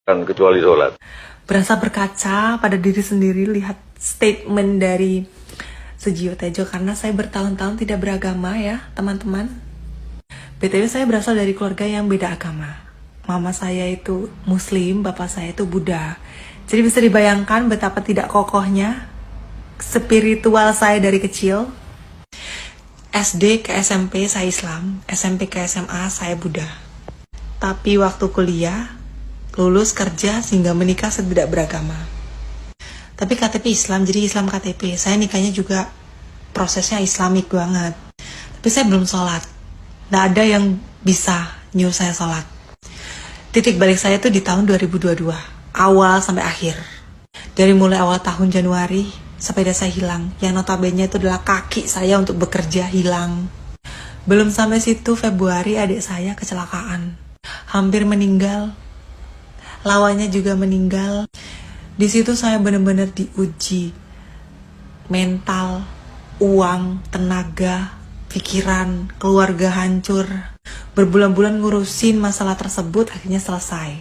kecuali sholat. Berasa berkaca pada diri sendiri lihat statement dari Sujiwo Tejo karena saya bertahun-tahun tidak beragama ya teman-teman. BTW saya berasal dari keluarga yang beda agama. Mama saya itu Muslim, bapak saya itu Buddha. Jadi bisa dibayangkan betapa tidak kokohnya spiritual saya dari kecil. SD ke SMP saya Islam, SMP ke SMA saya Buddha. Tapi waktu kuliah, lulus kerja sehingga menikah saya tidak beragama. Tapi KTP Islam, jadi Islam KTP. Saya nikahnya juga prosesnya Islamik banget. Tapi saya belum sholat. Nggak ada yang bisa nyuruh saya sholat. Titik balik saya itu di tahun 2022. Awal sampai akhir. Dari mulai awal tahun Januari, sepeda saya hilang. Yang notabene itu adalah kaki saya untuk bekerja hilang. Belum sampai situ Februari adik saya kecelakaan. Hampir meninggal. Lawannya juga meninggal. Di situ saya benar-benar diuji mental, uang, tenaga, pikiran, keluarga hancur. Berbulan-bulan ngurusin masalah tersebut akhirnya selesai.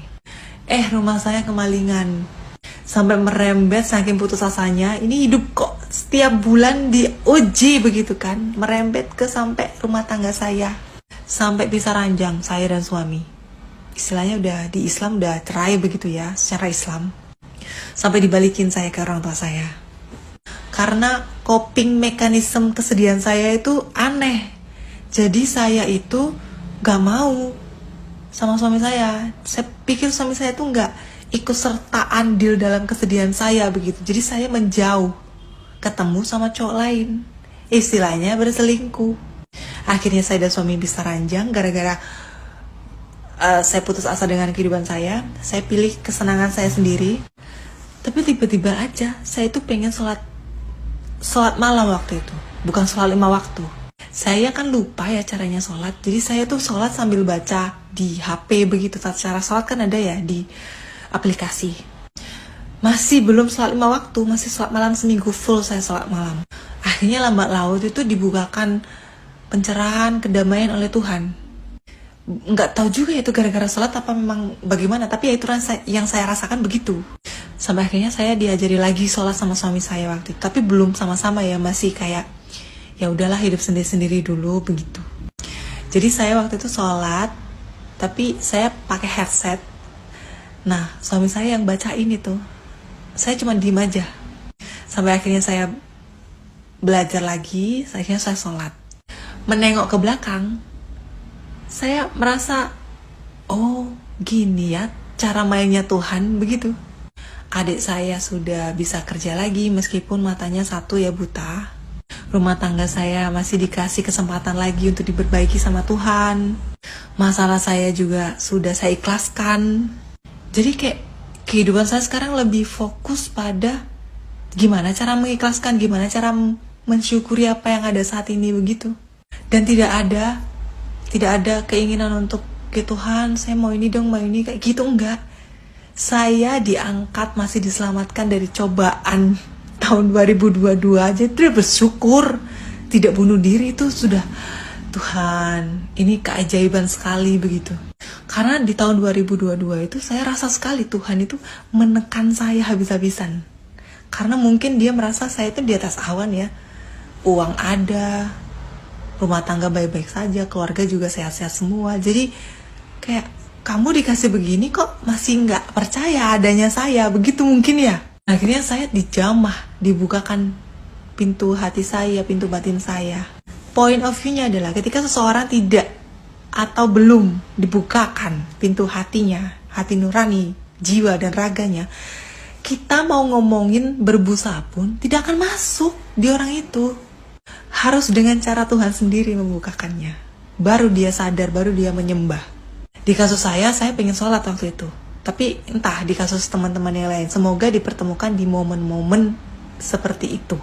Rumah saya kemalingan. Sampai merembet saking putus asanya, ini hidup kok setiap bulan diuji begitu kan. Merembet ke sampai rumah tangga saya. Sampai pisah ranjang saya dan suami. Istilahnya udah di Islam udah cerai begitu ya, secara Islam. Sampai dibalikin saya ke orang tua saya. Karena coping mekanisme kesedihan saya itu aneh. Jadi saya itu gak mau sama suami saya. Saya pikir suami saya itu gak ikut serta andil dalam kesedihan saya begitu. Jadi saya menjauh, ketemu sama cowok lain. Istilahnya berselingkuh. Akhirnya saya dan suami bisa ranjang gara-gara saya putus asa dengan kehidupan saya pilih kesenangan saya sendiri. Tapi tiba-tiba aja saya itu pengen sholat malam waktu itu, bukan sholat 5 waktu. Saya kan lupa ya caranya sholat, jadi saya tuh sholat sambil baca di HP begitu. Cara sholat kan ada ya di aplikasi. Masih belum sholat 5 waktu, masih sholat malam seminggu full saya sholat malam. Akhirnya lambat laut itu dibukakan pencerahan kedamaian oleh Tuhan. Nggak tahu juga itu gara-gara sholat apa memang bagaimana, tapi ya itu yang saya rasakan begitu. Sampai akhirnya saya diajari lagi sholat sama suami saya waktu itu, tapi belum sama-sama ya, masih kayak ya udahlah hidup sendiri-sendiri dulu begitu. Jadi saya waktu itu sholat, tapi saya pakai headset. Nah suami saya yang bacain itu, saya cuma diem aja. Sampai akhirnya saya belajar lagi, akhirnya saya sholat. Menengok ke belakang, saya merasa, oh gini ya cara mainnya Tuhan begitu. Adik saya sudah bisa kerja lagi meskipun matanya satu ya buta. Rumah tangga saya masih dikasih kesempatan lagi untuk diperbaiki sama Tuhan. Masalah saya juga sudah saya ikhlaskan. Jadi kayak kehidupan saya sekarang lebih fokus pada gimana cara mengikhlaskan, gimana cara mensyukuri apa yang ada saat ini begitu. Dan tidak ada keinginan untuk ke Tuhan, saya mau ini dong, mau ini kayak gitu, enggak. Saya diangkat, masih diselamatkan dari cobaan tahun 2022 aja itu bersyukur. Tidak bunuh diri itu sudah, Tuhan, ini keajaiban sekali begitu. Karena di tahun 2022 itu saya rasa sekali Tuhan itu menekan saya habis-habisan. Karena mungkin dia merasa saya itu di atas awan ya. Uang ada, rumah tangga baik-baik saja, keluarga juga sehat-sehat semua. Jadi kayak kamu dikasih begini kok masih nggak percaya adanya saya, begitu mungkin ya. Akhirnya saya dijamah, dibukakan pintu hati saya, pintu batin saya. Point of view-nya adalah ketika seseorang tidak atau belum dibukakan pintu hatinya, hati nurani, jiwa dan raganya, kita mau ngomongin berbusa pun tidak akan masuk di orang itu. Harus dengan cara Tuhan sendiri membukakannya. Baru dia sadar, baru dia menyembah. Di kasus saya pengen sholat waktu itu. Tapi entah di kasus teman-teman yang lain, semoga dipertemukan di momen-momen seperti itu.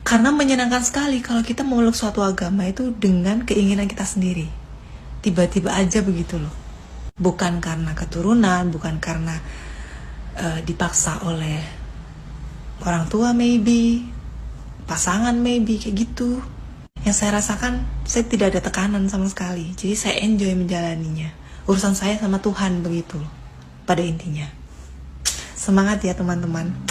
Karena menyenangkan sekali kalau kita memeluk suatu agama itu dengan keinginan kita sendiri. Tiba-tiba aja begitu loh. Bukan karena keturunan, bukan karena dipaksa oleh orang tua maybe, pasangan maybe, kayak gitu. Yang saya rasakan, saya tidak ada tekanan sama sekali. Jadi saya enjoy menjalaninya. Urusan saya sama Tuhan begitu loh, pada intinya. Semangat ya teman-teman.